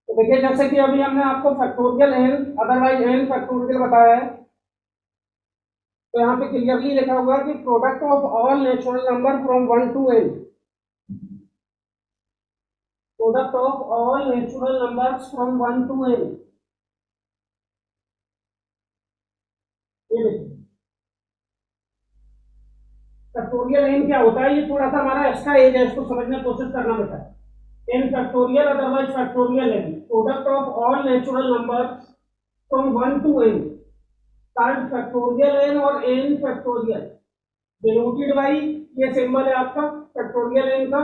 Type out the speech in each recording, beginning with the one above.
तो देखिए जैसे कि अभी हमने आपको factorial n otherwise n factorial बताया है, तो यहाँ पे क्लियरली लिखा हुआ है कि product of all natural number from 1 to n, product of all natural numbers from 1 to n. ये देखिए फैक्टोरियल एन क्या होता है, ये थोड़ा सा हमारा एक्स्ट्रा एज है, इसको समझने की कोशिश करना बेटा। N factorial otherwise factorial n, product of all natural numbers from 1 to n, called factorial n और एन फैक्टोरियल डिनोटेड बाई, ये सिंबल है आपका फैक्टोरियल एन का,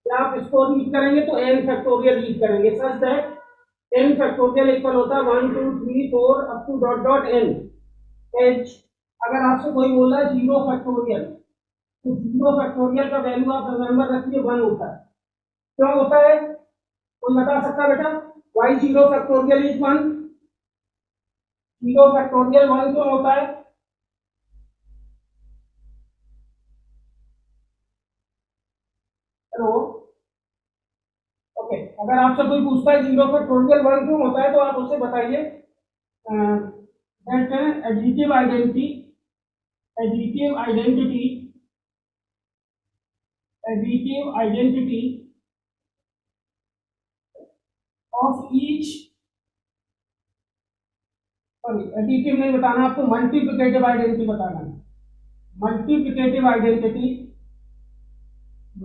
या आप इसको रीड करेंगे तो एन फैक्टोरियल रीड करेंगे, such that n factorial equal होता है 1 2 3 4 up to dot dot n एच। अगर आपसे कोई बोला है जीरो फैक्टोरियल, तो जीरो फैक्टोरियल का वैल्यू आप रिमेंबर रखिए 1 होता है। क्यों होता है कोई बता सकता है बेटा? Why zero factorial is 1, zero factorial 1 क्यों होता है? हेलो, ओके, अगर आपसे कोई पूछता है जीरो फैक्टोरियल 1 क्यों होता है, तो आप उससे बताइए that additive identity, additive identity, additive identity of each, sorry additive नहीं बताना आपको, मल्टीप्लिकेटिव आइडेंटिटी बताना है, multiplicative identity,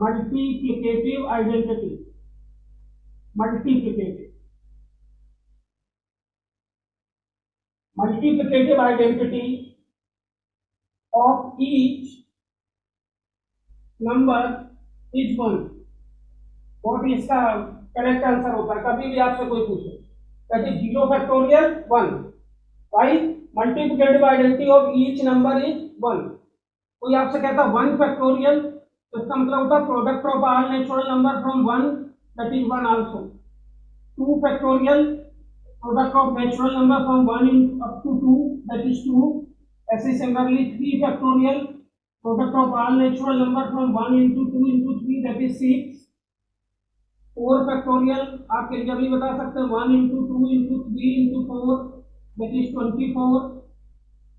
multiplicative identity, multiplicative, multiplicative identity of each number is 1। बहुत ही इसका करेक्ट आंसर होता है, कभी भी आपसे कोई पूछे कहते जीरो फैक्टोरियल 1, भाई multiplicative identity of each number is 1। कोई आपसे कहता 1 फैक्टोरियल, तो इसका मतलब होता है product of all natural number from 1, that is 1 also. 2 factorial, product of natural number from 1 up to 2, that is 2। ऐसे similarly 3 factorial, product of all natural number from 1 into 2 into 3, that is 6। 4 factorial आप clearly बता सकते हैं 1 into 2 into 3 into 4, that is 24।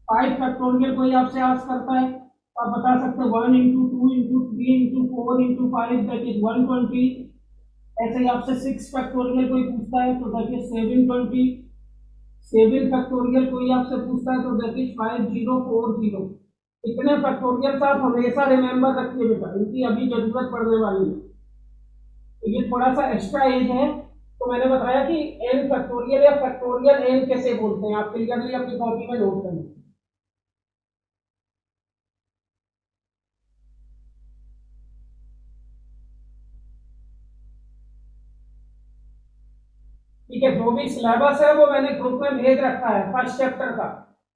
5 factorial कोई आपसे ask करता है, आप बता सकते हैं 1 into 2 into 3 into 4 into 5, that is 120। ऐसे ही आपसे 6 फैक्टोरियल कोई पूछता है तो दैट इज 720। 7 फैक्टोरियल कोई आपसे पूछता है तो दैट इज 5040। इतने फैक्टोरियल आप हमेशा रिमेंबर रखिए बेटा, इनकी अभी जरूरत पड़ने वाली है। तो ये थोड़ा सा एक्स्ट्रा एज है, तो मैंने बताया कि एन फैक्टोरियल या फैक्टोरियल एन कैसे बोलते हैं, आप क्लियरली अपनी कॉपी में नोट करें। ठीक है, जो भी सिलेबस है वो मैंने ग्रुप में भेज रखा है फर्स्ट चैप्टर का,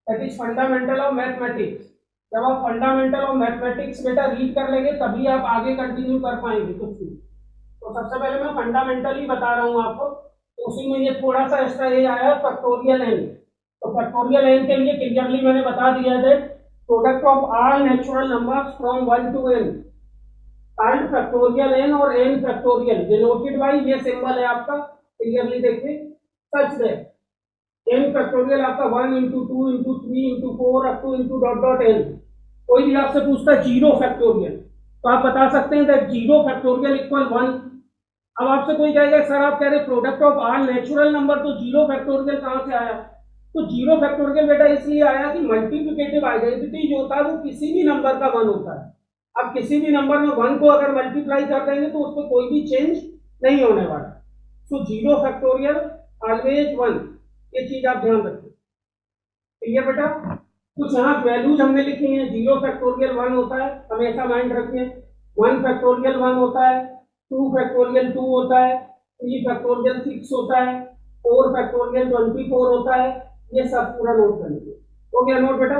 that is fundamental of mathematics. जब आप फंडामेंटल ऑफ मैथमेटिक्स बेटा रीड कर लेंगे तभी आप आगे कंटिन्यू कर पाएंगे कुछ भी। तो सबसे पहले मैं फंडामेंटल ही बता रहा हूँ आपको, तो उसी में ये थोड़ा सा एक्स्ट्रा ये आया फैक्टोरियल एन। तो फैक्टोरियल एन के लिए क्लियरली मैंने बता दिया है product of all natural numbers from 1 to n, called factorial n और एन फैक्टोरियल डिनोटेड बाई, ये सिंबल है आपका, क्लियरली देखिए सच दैट एन फैक्टोरियल आपका 1 into 2 into 3 into 4 up to into dot dot n. कोई भी आपसे पूछता है जीरो फैक्टोरियल, तो आप बता सकते हैं दैट जीरो फैक्टोरियल इक्वल 1। अब आपसे कोई कहेगा सर आप कह रहे product of all natural number, तो जीरो फैक्टोरियल कहां से आया? तो जीरो फैक्टोरियल बेटा इसलिए आया कि मल्टीप्लिकेटिव आइडेंटिटी जो होता है वो किसी भी नंबर का 1 होता है। अब किसी भी नंबर में 1 को अगर मल्टीप्लाई कर देंगे तो उसमें कोई भी चेंज नहीं होने वाला। तो जीरो फैक्टोरियल ऑलवेज 1, ये चीज आप ध्यान रखिए। क्लियर बेटा? कुछ यहाँ वैल्यूज हमने लिखी है, जीरो फैक्टोरियल 1 होता है, हमेशा माइंड रखिए। 1 फैक्टोरियल 1 होता है, 2 फैक्टोरियल 2 होता है, 3 फैक्टोरियल 6 होता है, 4 फैक्टोरियल 24 होता है। ये सब पूरा नोट कर लीजिए। हो गया नोट बेटा?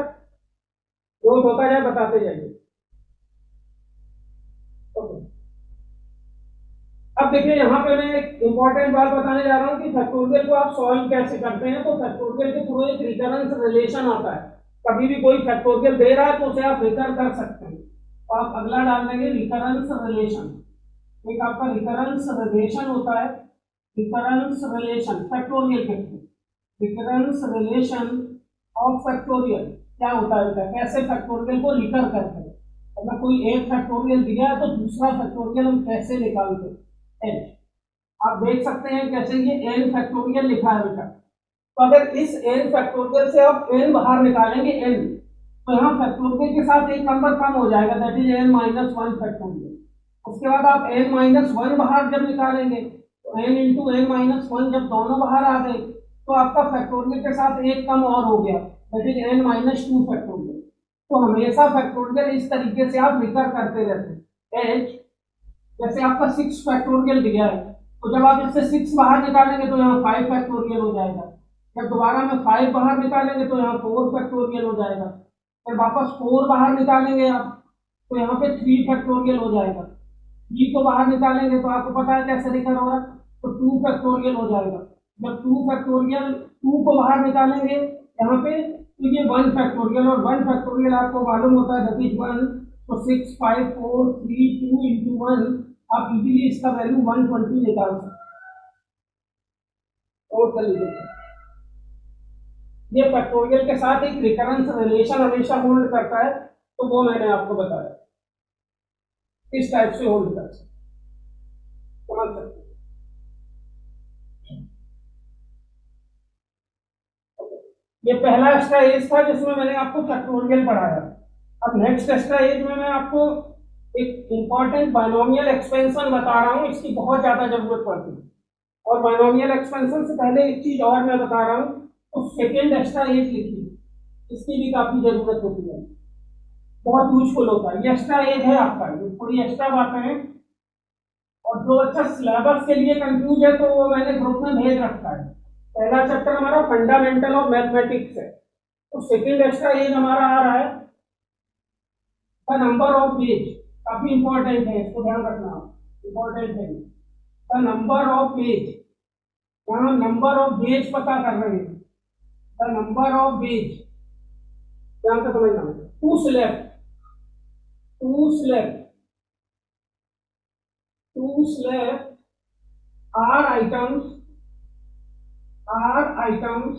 नोट होता जाए बताते जाइए। ओके, अब देखिए यहाँ पे मैं एक इंपॉर्टेंट बात बताने जा रहा हूँ कि फैक्टोरियल को आप सॉल्व कैसे करते हैं। तो फैक्टोरियल के थ्रू एक रिकरेंस रिलेशन आता है, कभी भी कोई फैक्टोरियल दे रहा है तो उसे आप रिकर कर सकते हैं। तो आप अगला डाल देंगे रिकरेंस रिलेशन। एक आपका रिकरेंस रिलेशन होता है, रिकरेंस रिलेशन फैक्टोरियल कहते हैं, रिकरेंस रिलेशन ऑफ फैक्टोरियल क्या होता है बेटा, कैसे फैक्टोरियल को रिकर करते हैं, अगर कोई एक फैक्टोरियल दिया है तो दूसरा फैक्टोरियल हम कैसे निकालते हैं। एच आप देख सकते हैं कैसे ये एन फैक्टोरियल लिखा है बेटा, तो अगर इस एन फैक्टोरियल से आप एन बाहर निकालेंगे एन, तो यहाँ फैक्टोरियल के साथ एक नंबर कम हो जाएगा, that is an minus one factorial. उसके बाद आप एन माइनस वन बाहर जब निकालेंगे तो n into n minus one जब दोनों बाहर आ गए तो आपका फैक्टोरियल के साथ एक कम और हो गया, that is an minus two factorial. तो हमेशा फैक्टोरियल इस तरीके से आप रिकर करते रहते हैं। एच जैसे आपका सिक्स फैक्टोरियल दिया है, तो जब आप इससे सिक्स बाहर निकालेंगे तो यहाँ फाइव फैक्टोरियल हो जाएगा, जब दोबारा में फाइव बाहर निकालेंगे तो यहाँ फोर फैक्टोरियल हो जाएगा, फिर वापस फोर बाहर निकालेंगे आप तो यहाँ पे थ्री फैक्टोरियल हो जाएगा, थ्री को बाहर निकालेंगे तो आपको पता है कैसे रिकर होगा, तो टू फैक्टोरियल हो जाएगा, जब टू फैक्टोरियल टू को बाहर निकालेंगे यहाँ पे तो ये वन फैक्टोरियल, और वन फैक्टोरियल आपको मालूम होता है दैट इज वन, तो six five four three two into one आप इजीली इसका वैल्यू 120 निकाल सकते हैं। और कर लीजिए, ये फैक्टोरियल के साथ एक रिकरेंस रिलेशन हमेशा होल्ड करता है, तो वो मैंने आपको बताया इस टाइप से होल्ड कर सकते, समझ सकते हैं। ये पहला एक्स्ट्रा एज था जिसमें मैंने आपको फैक्टोरियल पढ़ाया। अब नेक्स्ट एक्स्ट्रा एज में मैं आपको एक इंपॉर्टेंट बाइनोमियल एक्सपेंशन बता रहा हूँ, इसकी बहुत ज्यादा जरूरत पड़ती है। और बाइनोमियल एक्सपेंशन से पहले एक चीज और मैं बता रहा हूँ, तो सेकेंड एक्स्ट्रा एज लिखी, इसकी भी काफी जरूरत होती है, बहुत यूजफुल होता है। ये एक्स्ट्रा एज है आपका, ये थोड़ी एक्स्ट्रा बातें हैं, और जो अच्छा सिलेबस के लिए कंफ्यूज है तो वो मैंने ग्रुप में भेज रखा है। पहला चैप्टर हमारा फंडामेंटल ऑफ मैथमेटिक्स है, तो सेकेंड एक्स्ट्रा एज हमारा आ रहा है द नंबर ऑफ बेज, काफी इंपॉर्टेंट है, इसको ध्यान रखना, इंपॉर्टेंट है द नंबर ऑफ बेज। यहाँ नंबर ऑफ बेज पता कर रहे हैं, द नंबर ऑफ बेज ध्यान से समझना, to select, to select, to select r items, are items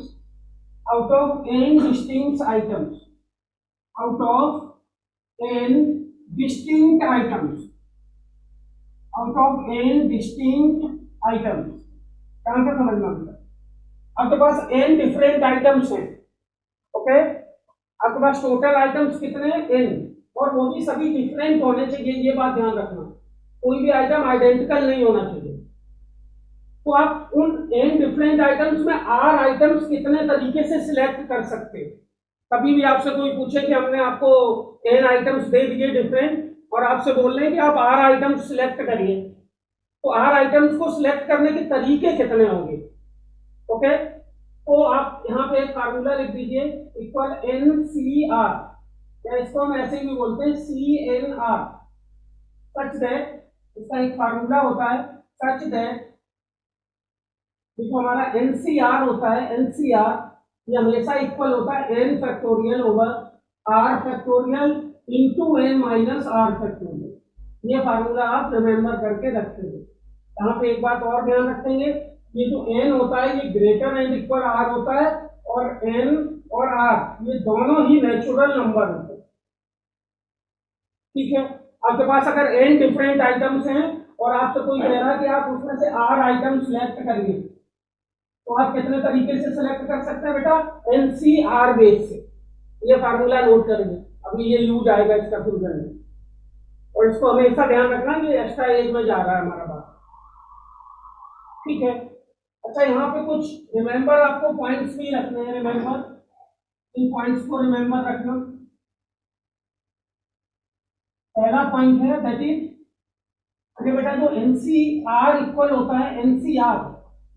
out of n distinct items, out of n distinct items, out of n distinct items, ध्यान से समझना बेटा। आपके पास n डिफरेंट आइटम्स हैं, okay, आपके पास टोटल आइटम्स कितने हैं n, और वो भी सभी डिफरेंट होने चाहिए, ये बात ध्यान रखना, कोई भी आइटम आइडेंटिकल नहीं होना चाहिए। तो आप उन n डिफरेंट आइटम्स में r आइटम्स कितने तरीके से सिलेक्ट कर सकते हैं। कभी भी आपसे कोई पूछे कि हमने आपको n आइटम्स दे दिए डिफरेंट और आपसे बोल रहे हैं कि आप r आइटम्स सिलेक्ट करिए, तो r आइटम्स को सिलेक्ट करने के तरीके कितने होंगे, ओके। तो आप यहाँ पे एक फार्मूला लिख दीजिए, इक्वल NCR, या इसको हम ऐसे भी बोलते हैं CNR, सच दैट, इसका एक फार्मूला होता है सच दैट, जो हमारा NCR होता है, NCR ये हमेशा इक्वल होता है n factorial over r factorial into n minus r factorial. ये फार्मूला आप रिमेंबर करके रखते हैं। यहाँ पे एक बात और ध्यान रखेंगे, ये जो n होता है ये ग्रेटर एंड इक्वल r होता है, और n और r ये दोनों ही नेचुरल नंबर होते हैं, ठीक है। आपके पास अगर n डिफरेंट आइटम्स हैं और आपसे कोई कह रहा है कि आप उसमें से r आइटम सिलेक्ट करिए, तो आप कितने तरीके से सिलेक्ट कर सकते हैं बेटा, NCR बेस से। ये फार्मूला नोट करेंगे, अभी ये यूज आएगा इसका फ्यूजन में, और इसको हमेशा ध्यान रखना कि एक्स्ट्रा एज में जा रहा है हमारा बात, ठीक है। अच्छा यहाँ पे कुछ रिमेंबर आपको पॉइंट्स भी रखने हैं, रिमेंबर, इन पॉइंट्स को रिमेंबर रखना। पहला पॉइंट है दैट इज, अरे बेटा जो NCR इक्वल होता है, NCR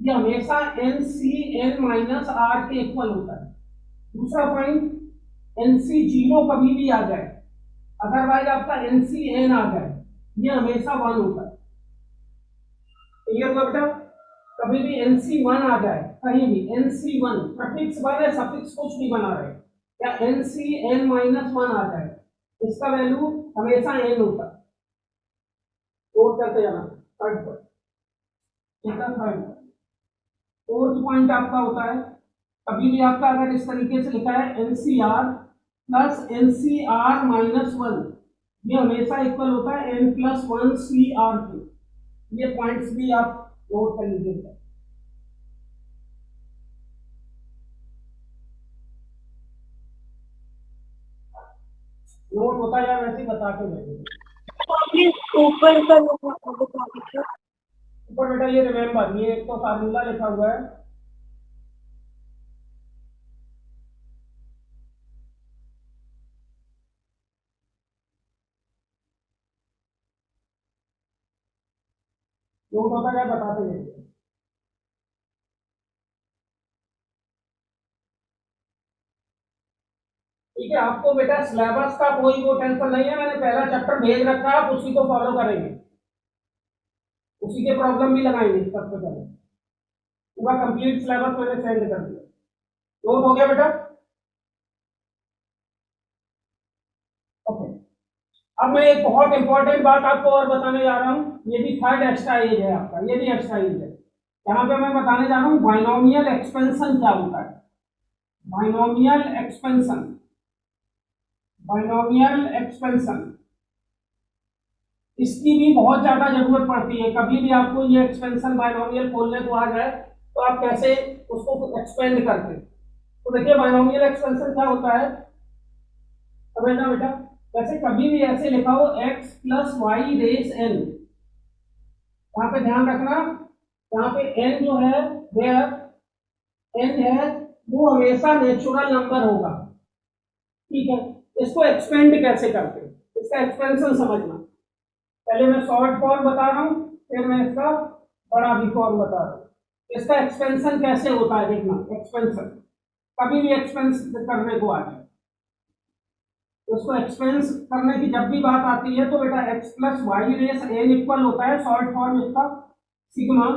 ये हमेशा NCN माइनस R के इक्वल होता है। दूसरा पॉइंट, NC जीरो कभी भी आ जाए, अदरवाइज आपका NCN आ जाए, ये हमेशा 1 होता है, क्लियर हुआ बेटा। कभी भी NC1 आ जाए, कहीं भी NC1 प्रफिक्स 1 है, सफिक्स कुछ भी बना रहे, या NCN माइनस 1 आ जाए, इसका वैल्यू हमेशा n होता है, नोट करते जाना। थर्ड पॉइंट, फोर्थ पॉइंट आपका होता है, कभी भी आपका अगर इस तरीके से लिखा है n c r plus n c r minus one, ये हमेशा इक्वल होता है n plus one c r के। ये पॉइंट्स भी आप नोट कर लीजिएगा। नोट होता है या वैसे ही बता के बैठे ऊपर का बता दीजिए। ऊपर बेटा ये रिमेम्बर, ये एक तो फार्मूला लिखा हुआ है, नोट होता है या बताते बैठे। ठीक है, आपको बेटा सिलेबस का कोई वो टेंशन नहीं है, मैंने पहला चैप्टर भेज रखा है, आप उसी को फॉलो करेंगे, उसी के प्रॉब्लम भी लगाएंगे सबसे पहले। पूरा कंप्लीट सिलेबस मैंने सेंड कर दिया। नोट हो गया बेटा? ओके। अब मैं एक बहुत इंपॉर्टेंट बात आपको और बताने जा रहा हूँ, ये भी थर्ड एक्सरसाइज है आपका, ये भी एक्सरसाइज है। यहाँ पे मैं बताने जा रहा हूँ बाइनोमियल एक्सपेंशन क्या होता है। बाइनोमियल एक्सपेंशन, बाइनोमियल एक्सपेंशन, इसकी भी बहुत ज्यादा जरूरत पड़ती है। कभी भी आपको ये एक्सपेंशन बाइनोमियल खोलने को आ जाए तो आप कैसे उसको एक्सपेंड करते हैं। तो देखिए बाइनोमियल एक्सपेंशन क्या होता है, समझना बेटा। वैसे कभी भी ऐसे लिखा हो x plus Y raise n, यहाँ पे ध्यान रखना, यहाँ पे n जो है वेयर n है वो हमेशा नेचुरल नंबर होगा। ठीक है, इसको एक्सपेंड कैसे करते हैं, इसका एक्सपेंशन समझना। पहले मैं शॉर्ट फॉर्म बता रहा हूँ, फिर मैं इसका बड़ा भी फॉर्म बता रहा हूँ। इसका एक्सपेंशन कैसे होता है देखना। एक्सपेंशन कभी भी एक्सपेंस करने को आ जाए, उसको एक्सपेंस करने की जब भी बात आती है तो बेटा x plus Y raise n equal होता है, शॉर्ट फॉर्म इसका sigma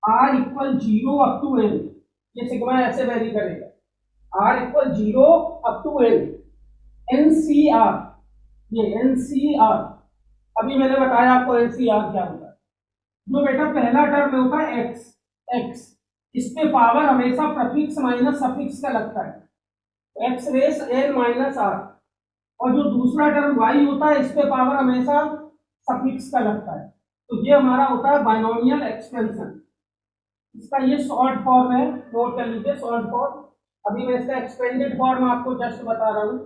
r equal zero up to n. ये सिग्मा ऐसे वेरी करेगा, r equal zero up to n, n c r, ये एन सी आर। अभी मैंने बताया आपको एन सी आर क्या होता है। जो बेटा पहला टर्म होता है x, x इस पे पावर हमेशा प्रफिक्स माइनस सफिक्स का लगता है, x raise n minus r. और जो दूसरा टर्म y होता है इस पे पावर हमेशा सफिक्स का लगता है। तो ये हमारा होता है बाइनोमियल एक्सपेंशन। इसका ये शॉर्ट फॉर्म है, नोट कर लीजिए शॉर्ट फॉर्म। अभी मैं इसका एक्सपेंडेड फॉर्म आपको जस्ट बता रहा हूँ।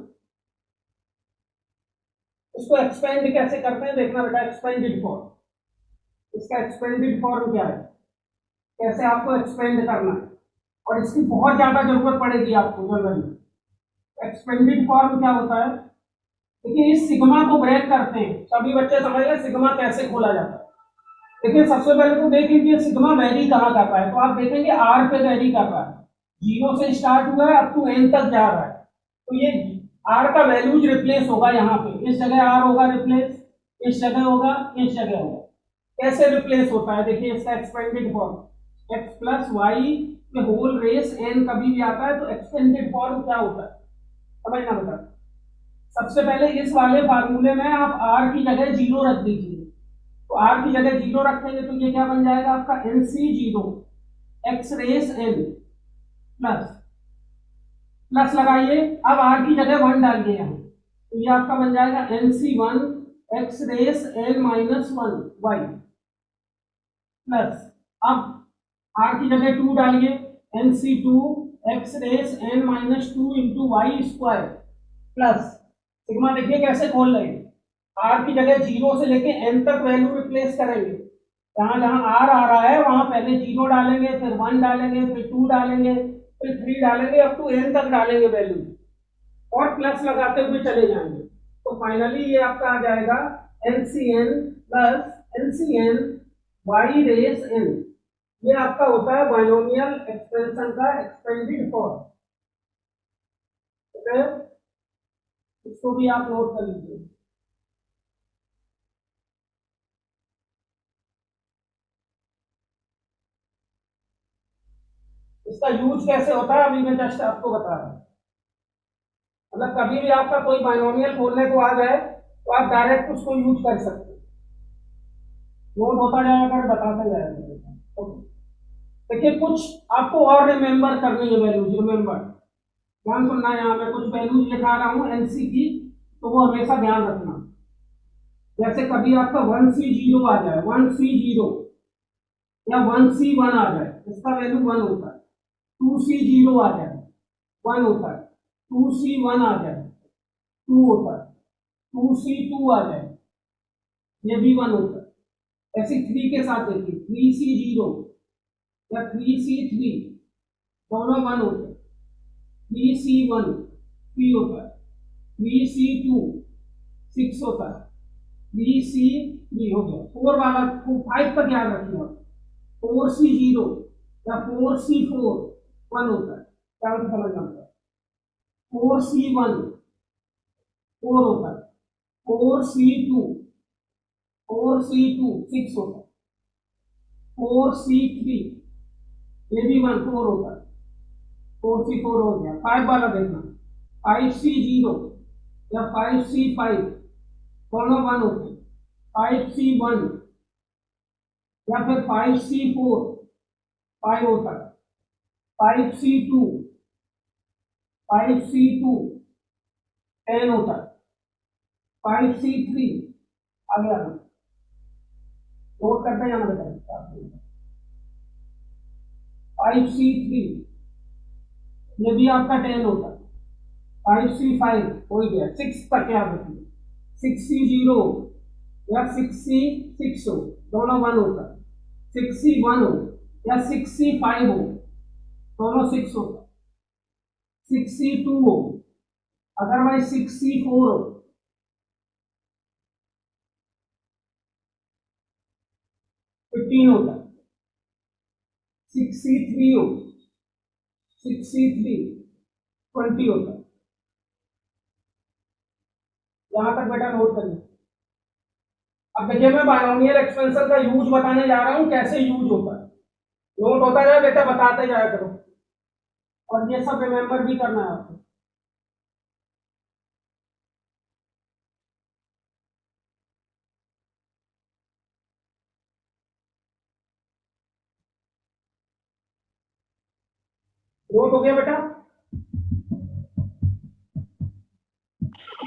इसको एक्सपेंड कैसे करते हैं देखना बेटा, एक्सपेंडेड फॉर्म, इसका एक्सपेंडेड फॉर्म क्या है, कैसे आपको एक्सपेंड करना है, और इसकी बहुत ज्यादा जरूरत पड़ेगी आपको जनरली। एक्सपेंडेड फॉर्म क्या होता है, देखिए इस सिग्मा को ब्रेक करते हैं, सभी बच्चे समझ रहे सिग्मा कैसे खोला जाता है। देखिए सबसे पहले तो देख लीजिए सिग्मा वैरी कहाँ कर रहा है, तो आप देखेंगे आर पे वैरी कर रहा है, जीरो से स्टार्ट हुआ है अप टू एन तक जा रहा है। तो ये आर का वैल्यूज रिप्लेस होगा, यहाँ पे इस जगह आर होगा रिप्लेस, इस जगह होगा, इस जगह होगा। कैसे रिप्लेस होता है देखिए इसका expanded form, x plus y में होल रेस एन कभी भी आता है तो एक्सपेंडेड फॉर्म क्या होता है समझना बेटा। सबसे पहले इस वाले फार्मूले में आप आर की जगह जीरो रख दीजिए, तो आर की जगह जीरो रखेंगे तो ये क्या बन जाएगा आपका n c zero x raise n plus, plus लगाइए, अब आर की जगह वन डालिए यहाँ, तो ये आपका बन जाएगा N c one x raise n minus one y plus, अब आर की जगह टू डालिए, n c two x raise n minus two into y square plus, sigma देखिए कैसे खोल रहे हैं, आर की जगह जीरो से लेके एन तक वैल्यू रिप्लेस करेंगे, जहां जहां आर आ रहा है वहां पहले जीरो डालेंगे, फिर वन डालेंगे, फिर टू डालेंगे, फिर थ्री डालेंगे, अप टू एन तक डालेंगे वैल्यू, और प्लस लगाते हुए चले जाएंगे। तो फाइनली ये आपका आ जाएगा N C N plus N C N Y raise N. ये आपका होता है बाइनोमियल एक्सपेंशन का एक्सपेंडेड फॉर्म। ठीक है, इसको भी आप नोट कर लीजिए। इसका यूज कैसे होता है अभी मैं जस्ट आपको बता रहा हूँ। मतलब कभी भी आपका कोई बाइनोमियल खोलने को आ जाए तो आप डायरेक्ट उसको यूज कर सकते हैं, नोट होता जाएगा बताते जाएगा। ओके, देखिए कुछ आपको और रिमेम्बर करनी है वैल्यूज, रिमेम्बर ध्यान सुनना है, यहाँ पे कुछ वैल्यूज लिखा रहा हूँ एनसी की, तो वो हमेशा ध्यान रखना। जैसे कभी आपका 1C0 आ जाए, 1C0 या 1C1 आ जाए, इसका वैल्यू 1 होता है। 2C0 आ जाए 1 होता है, 2C1 आ जाए 2 होता है, 2C2 आ जाए ये भी 1 होता है। ऐसे 3 के साथ देखिए, 3C0 या 3C3 दोनों 1 होते हैं। 3C1 3 होता है, 3C2 6 होता है, 3C3 हो गया। 4 वाला 5 का ध्यान रखिए, 4C0 या 4C4 1 होता है, क्या समझ आता है। 4C1 4 होता है, 4C2 6 होता है, 4C3 ये भी 1 4 होता है, 4C4 हो गया। 5 वाला देखना, 5C0 या 5C5 दोनों 1 होते हैं, 5C1 या फिर 5C4 5 होता है, 5C2 10 होता है, 5C3 आगे आना नोट करते जाना बेटा। 5C3 ये भी आपका 10 होता है, 5C5 हो गया, 6 तक याद रखिए। 6C0 या 6C6 हो दोनों 1 होता है, 6C1 हो या 6C5 हो दोनों 6 होता है, 6C2 हो अदरवाइज 6C4 हो, 15 होता है, 6C3 हो 6C3 20 होता है। यहां तक बेटा नोट करिए। अब देखिए मैं बायनोमियल एक्सपेंशन का यूज बताने जा रहा हूं, कैसे यूज होता है। नोट होता जाए बेटा, बताते जाया करो, और ये सब रिमेंबर भी करना है आपको। नोट हो गया बेटा?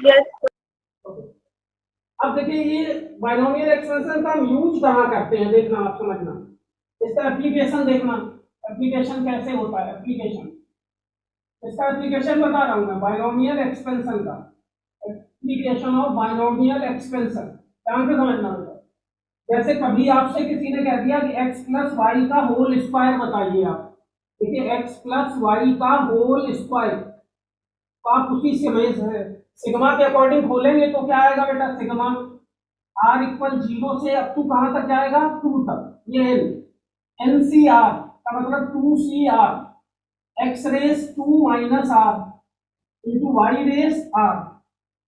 Yes. अब देखिए ये बायनोमियल एक्सपेंशन का हम यूज कहाँ करते हैं, देखना आप समझना। इसका एप्लीकेशन देखना, एप्लीकेशन कैसे होता है। एप्लीकेशन, इसका एप्लीकेशन बता रहा हूं मैं, बायनोमियल एक्सपेंशन का एप्लीकेशन ऑफ बायनोमियल एक्सपेंशन ध्यान से समझना होगा। जैसे कभी आपसे किसी ने कह दिया कि x प्लस वाई का होल स्क्वायर बताइए आप, देखिए x प्लस वाई का होल स्क्वायर, तो आप उसी समय सिग्मा के अकॉर्डिंग खोलेंगे तो क्या आएगा बेटा, सिग्मा r इक्वल 0 से अप टू कहां तक जाएगा, 2 तक। ये एन सी आर का मतलब 2CR x raise 2 minus R into Y raise R.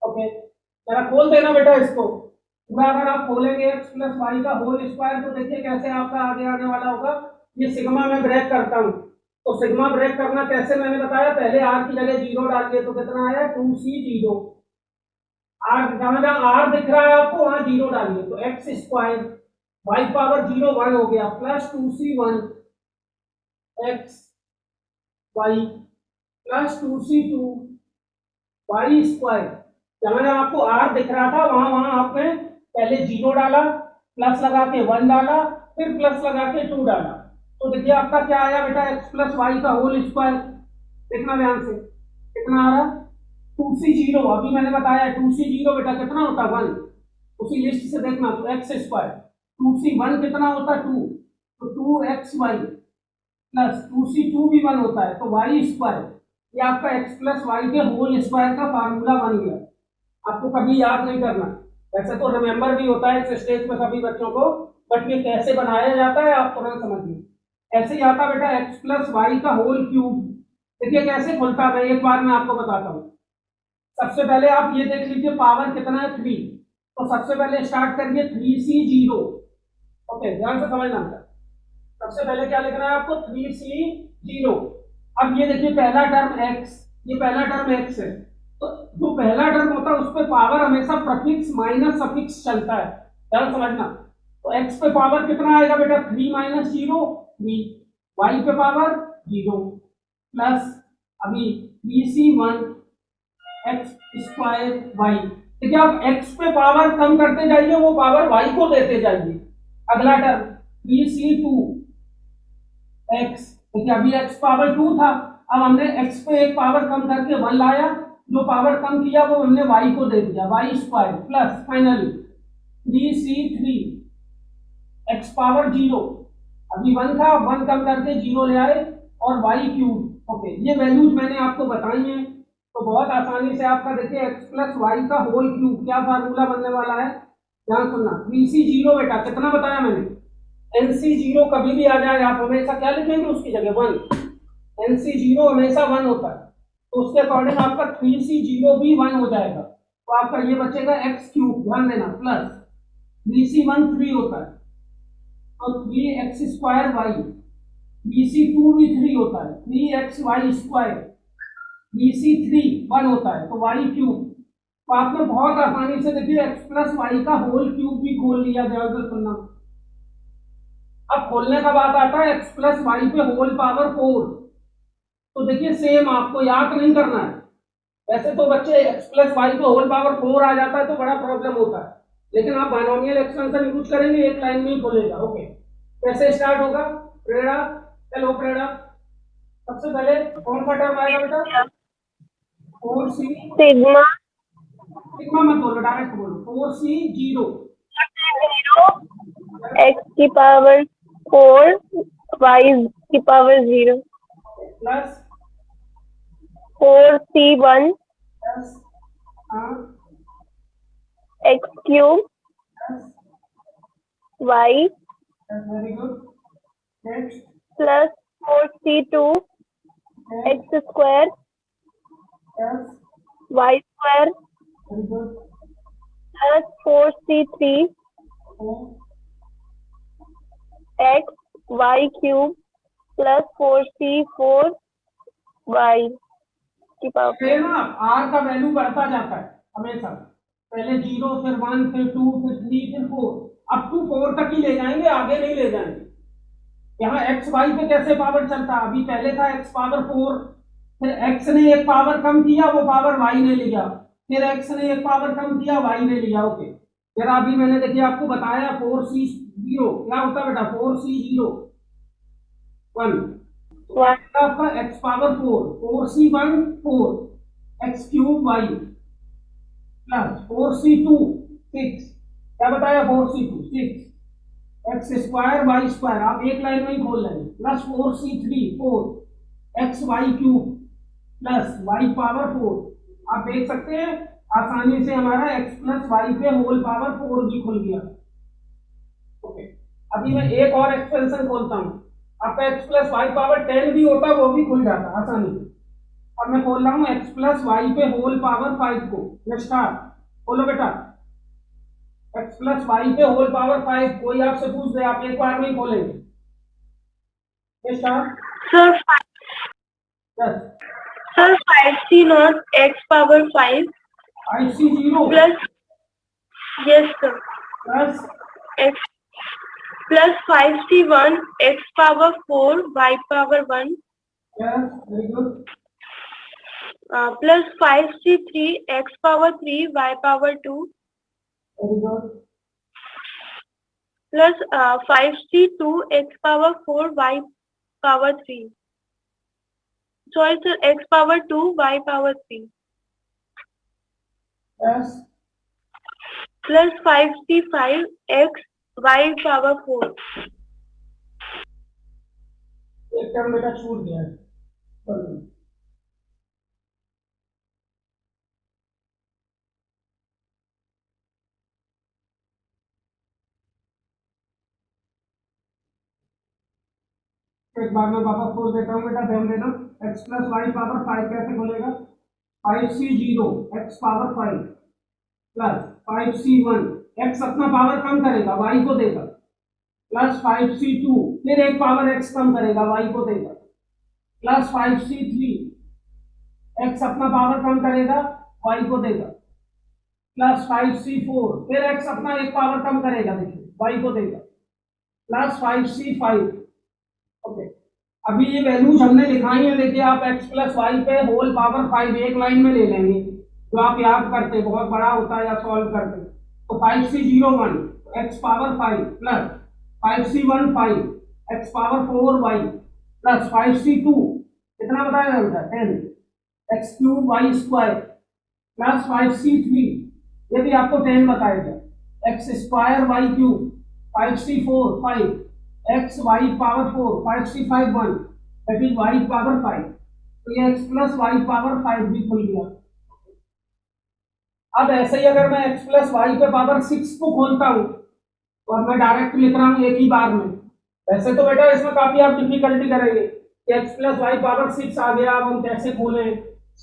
Okay, जरा खोल देना बेटा इसको पूरा। अगर आप खोलेंगे x प्लस वाई का होल स्क्वायर तो देखिए कैसे आपका आगे आने वाला होगा। ये सिग्मा में ब्रेक करता हूं, तो सिग्मा ब्रेक करना कैसे मैंने बताया, पहले r की जगह 0 डालिए तो कितना आया 2C0। r जहां जहां r दिख रहा है आपको वहां 0 डालिए तो x स्क्वायर वाई पावर 0 1 हो गया plus 2C1 x Y plus 2C2 Y square. जहां जहां आपको r दिख रहा था वहां वहां आपने पहले 0 डाला, प्लस लगा के 1 डाला, फिर प्लस लगा के 2 डाला, तो देखिए आपका क्या आया बेटा, x प्लस वाई का होल स्क्वायर। देखना ध्यान से, कितना आ रहा 2C0। अभी मैंने बताया 2C0 बेटा कितना होता 1, उसी लिस्ट से देखना, तो x स्क्वायर। 2C1 कितना होता 2, तो 2xy प्लस 2C2 भी 1 होता है तो वाई स्क्वायर। ये आपका x प्लस वाई के होल स्क्वायर का फार्मूला बन गया। आपको कभी याद नहीं करना, वैसे तो रिमेंबर भी होता है इस स्टेज पे सभी बच्चों को, बट ये कैसे बनाया जाता है आप तुरंत समझिए। ऐसे ही आता बेटा x प्लस वाई का होल क्यूब। देखिए कैसे खुलता है, एक बार मैं आपको बताता हूँ। सबसे पहले आप ये देख लीजिए पावर कितना है 3, तो सबसे पहले स्टार्ट करिए 3C0। ओके, ध्यान से समझना बेटा, सबसे पहले क्या लिखना है आपको 3C0। अब ये देखिए पहला टर्म x, ये पहला टर्म x है, तो जो पहला टर्म होता है उस पे पावर हमेशा प्रफिक्स माइनस सफिक्स चलता है, ध्यान समझना। तो x पे पावर कितना आएगा बेटा 3 माइनस 0 3, वाई पे पावर 0 प्लस अभी 3c1 एक्स स्क्वायर वाई। देखिए आप एक्स पे पावर कम करते जाइए, वो पावर वाई को देते जाइए। अगला टर्म 3c2 एक्स, देखिए अभी एक्स पावर 2 था, अब हमने एक्स पे एक पावर कम करके 1 लाया, जो पावर कम किया वो हमने वाई को दे दिया, Y square plus finally 3c3 X power 0, अभी 1 था, 1 कम करके 0 ले आए और वाई क्यूब। ओके, ये वैल्यूज मैंने आपको बताई हैं, तो बहुत आसानी से आपका देखिए एक्स प्लस वाई का होल क्यूब क्या फार्मूला बनने वाला है, ध्यान सुनना। 3c0 बेटा कितना बताया मैंने, NC0 कभी भी आ जाए आप हमेशा क्या लिखेंगे उसकी जगह 1, NC0 हमेशा 1 होता है, तो उसके अकॉर्डिंग आपका 3C0 भी 1 हो जाएगा, तो आपका ये बचेगा एक्स क्यूब, ध्यान देना, प्लस 3C1 3 होता है, तो 3x स्क्वायर वाई, 3C2 भी 3 होता है, 3x वाई स्क्वायर, 3C3 1 होता है, तो वाई क्यूब। तो आपने बहुत आसानी से देखिए एक्स प्लस वाई का होल क्यूब भी खोल लिया, ध्यान से सुनना। अब खोलने का बात आता है एक्स प्लस वाई पे होल पावर 4, तो देखिए सेम आपको याद नहीं करना है, वैसे तो बच्चे एक्स प्लस वाई पे होल पावर 4 आ जाता है तो बड़ा प्रॉब्लम होता है, लेकिन आप बाइनोमियल एक्सपेंशन यूज करेंगे एक लाइन में ही खोलेगा। ओके, कैसे स्टार्ट होगा, प्रेरणा, चलो प्रेरणा, सबसे पहले कौन सा टर्म आएगा बेटा, 4c, सिग्मा सिग्मा मत बोलो, डायरेक्ट बोलो, 4c0 एक्स की पावर 4 वाई की power 0 plus 4c1 plus X cube Y very good, next plus 4c2 X square plus Y square very good, plus 4c3 X Y cube plus 4c4 Y की power. ये ना are का value बढ़ता जाता है हमेशा, पहले 0 फिर 1 फिर 2 फिर 3 फिर 4, अप टू 4 तक ही ले जाएंगे, आगे नहीं ले जाएंगे। यहाँ एक्स वाई पे कैसे पावर चलता है, अभी पहले था एक्स पावर 4, फिर एक्स ने एक पावर कम किया, वो पावर वाई ने लिया, फिर एक्स ने एक पावर कम किया, वाई ने लिया। ओके, जरा अभी मैंने देखिए आपको बताया 4c0 क्या होता है बेटा, 4c0 1, आपका X power 4, 4c1 4 X cube Y plus 4c2 6, क्या बताया 4c2 6 x square Y square, आप एक लाइन में ही खोल लेंगे, plus 4c3 4 X Y cube plus Y power 4। आप देख सकते हैं आसानी से हमारा एक्स प्लस वाई पे होल पावर 4 भी खुल गया। ओके, अभी मैं एक और एक्सपेंशन खोलता हूँ, आपका एक्स प्लस वाई पावर 10 भी होता है, वो भी खुल जाता है आसानी से। अब मैं खोल रहा हूँ एक्स प्लस वाई पे होल पावर 5 को, स्टार्ट, बोलो बेटा, एक्स प्लस वाई पे होल पावर 5, कोई आपसे पूछ दे आप एक बार में ही खोलेंगे, start, sir yes, sir 5c0 X power 5 5c0 plus yes sir plus X plus 5c1 X power 4 Y power 1 yes, very good, plus 5c3 X power 3 Y power 2 very good, plus 5c2 X power 4 Y power 3 sorry sir X power 2 Y power 3 yes, plus 5c5 X Y power 4 एक term बेटा छूट गया है, चलो। एक बार में वापस खोल देता हूँ बेटा, ध्यान देना, एक्स प्लस वाई पावर 5 कैसे खोलेगा, 5c0 X power 5 plus 5c1 x अपना पावर कम करेगा, वाई को देगा, प्लस 5c2 फिर एक पावर एक्स कम करेगा, वाई को देगा, प्लस 5c3 एक्स अपना पावर कम करेगा, वाई को देगा, प्लस 5c4 फिर एक्स अपना एक पावर कम करेगा, देखिए वाई को देगा, प्लस 5c5। ओके, अभी ये वैल्यूज हमने लिखाई है, देखिए आप x प्लस वाई पे होल पावर 5 एक लाइन में ले लेंगे, जो आप याद करते बहुत बड़ा होता है या सॉल्व करते। तो 5c01 x power 5 plus 5c1 5 x power 4 y plus 5c2 कितना बताया हमने 10 x cube Y square plus 5c3 ये भी आपको 10 बताएगा x square Y cube 5c4 5 x y power 4 5c5 1 that is y power 5। तो ये x प्लस y पावर 5 भी खुल गया। अब ऐसे ही अगर मैं x प्लस y पे पावर 6 को खोलता हूं तो अब मैं डायरेक्ट लिख रहा हूं एक ही बार में। वैसे तो बेटा इसमें काफी आप डिफिकल्टी करेंगे कि x प्लस वाई पावर 6 आ गया, अब हम कैसे खोलें,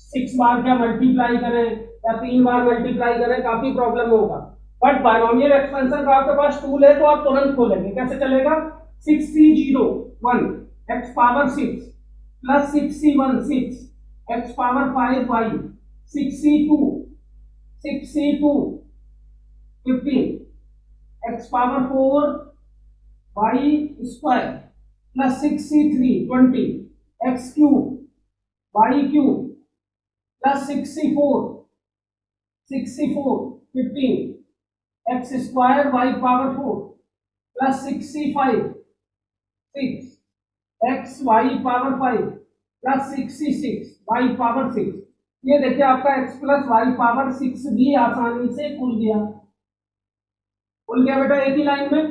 6 बार क्या मल्टीप्लाई करें या 3 बार मल्टीप्लाई करें, काफी प्रॉब्लम होगा। बट बाइनोमियल एक्सपेंशन का आपके पास टूल है तो आप तुरंत खोलेंगे। कैसे चलेगा, 6c01 x power 6 plus 6c1 6 x power 5 y 6c2 15 x power 4 y square plus 6c3 20 x cube y cube plus 64 15 x square y power 4 plus 65 6 x y power 5 plus 66 y power 6। ये देखिए आपका x plus Y power 6 भी आसानी से खुल गया बेटा एक ही लाइन में।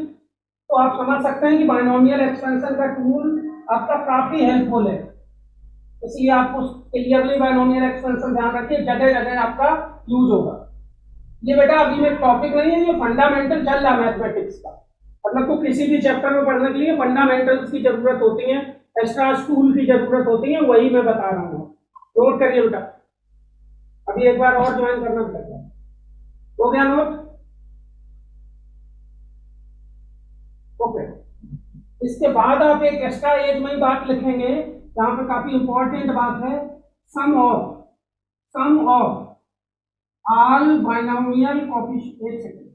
तो आप समझ सकते हैं कि बाइनोमियल एक्सपेंशन का टूल आपका काफी हेल्पफुल है, इसलिए आपको क्लियरली बाइनोमियल एक्सपेंशन ध्यान रखिए, जगह जगह आपका यूज होगा। ये बेटा अभी में टॉपिक नहीं है, ये फंडामेंटल चल रहा है मैथमेटिक्स का। मतलब तो किसी भी चैप्टर में पढ़ने के लिए फंडामेंटल्स की जरूरत होती है, एक्स्ट्रा टूल की जरूरत होती है, वही मैं बता रहा हूँ। नोट करिए बेटा, अभी एक बार और ज्वाइन करना पड़ेगा। हो गया नोट? ओके। इसके बाद आप एक एक्स्ट्रा एज में बात लिखेंगे, यहाँ पे काफी इंपॉर्टेंट बात है, सम ऑफ ऑल बाइनोमियल कोएफिशिएंट। एक सेकंड,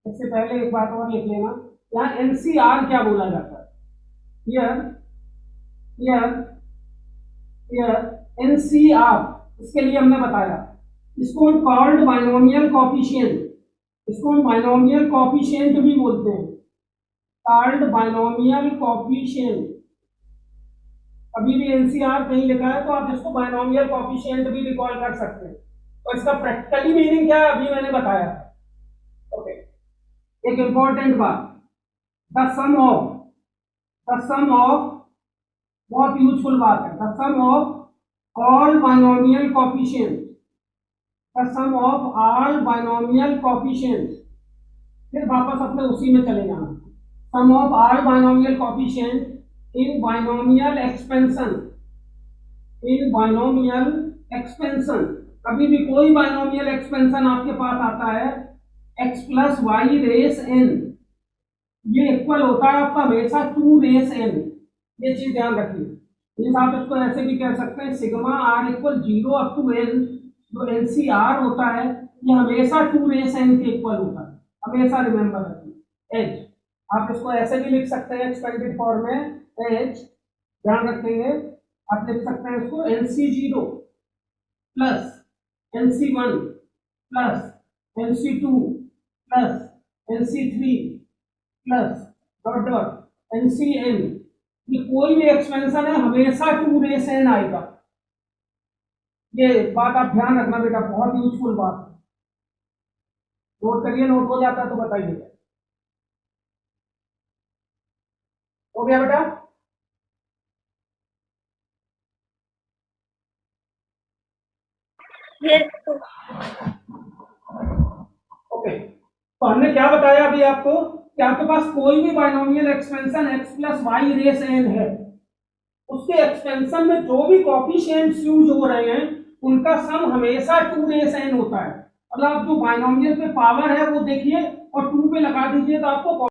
इससे पहले एक बात और लिख लेना, यहाँ एनसीआर क्या बोला जाता है, एनसीआर, इसके लिए हमने बताया इसको हम कॉल्ड बाइनोमियल कोएफिशिएंट, इसको हम बाइनोमियल कोएफिशिएंट भी बोलते हैं, कॉल्ड बाइनोमियल कोएफिशिएंट। अभी भी एनसीआर कहीं लिखा है तो आप इसको बाइनोमियल कोएफिशिएंट भी रिकॉल कर सकते हैं। तो इसका प्रैक्टिकली मीनिंग क्या है अभी मैंने बताया। ओके, एक इंपॉर्टेंट बात, द सम ऑफ बहुत यूजफुल बात है, the sum of all binomial coefficient, the sum of all binomial coefficient. फिर वापस अपने उसी में चले जाना, sum of all binomial coefficient in binomial expansion. कभी भी कोई बाइनोमियल एक्सपेंशन आपके पास आता है x plus Y raise n, ये इक्वल होता है आपका हमेशा 2 रेस n। ये चीज ध्यान रखिए। आप इसको ऐसे भी कह सकते हैं, sigma r equal 0 up to n, जो एनसीआर होता है ये हमेशा 2 रेस n के इक्वल होता है, हमेशा रिमेंबर रखिए। h आप इसको ऐसे भी लिख सकते हैं एक्सपेंडेड फॉर्म में, h ध्यान रखेंगे, आप लिख सकते हैं इसको nc0 plus nc1 plus nc2 plus nc3 plus dot dot ncn। ये कोई भी एक्सपेंशन है हमेशा 2 रेस n आएगा, ये बात आप ध्यान रखना बेटा, बहुत यूजफुल बात है। नोट करिए, नोट हो जाता है तो बताइए। हो गया बेटा? Yes. ओके, तो हमने क्या बताया अभी आपको कि आपके पास कोई भी binomial expansion x plus Y raise n है, उसके एक्सपेंशन में जो भी कोएफिशिएंट्स यूज हो रहे हैं उनका सम हमेशा 2 रेस n होता है। मतलब जो बाइनोमियल पे पावर है वो देखिए और 2 पे लगा दीजिए तो आपको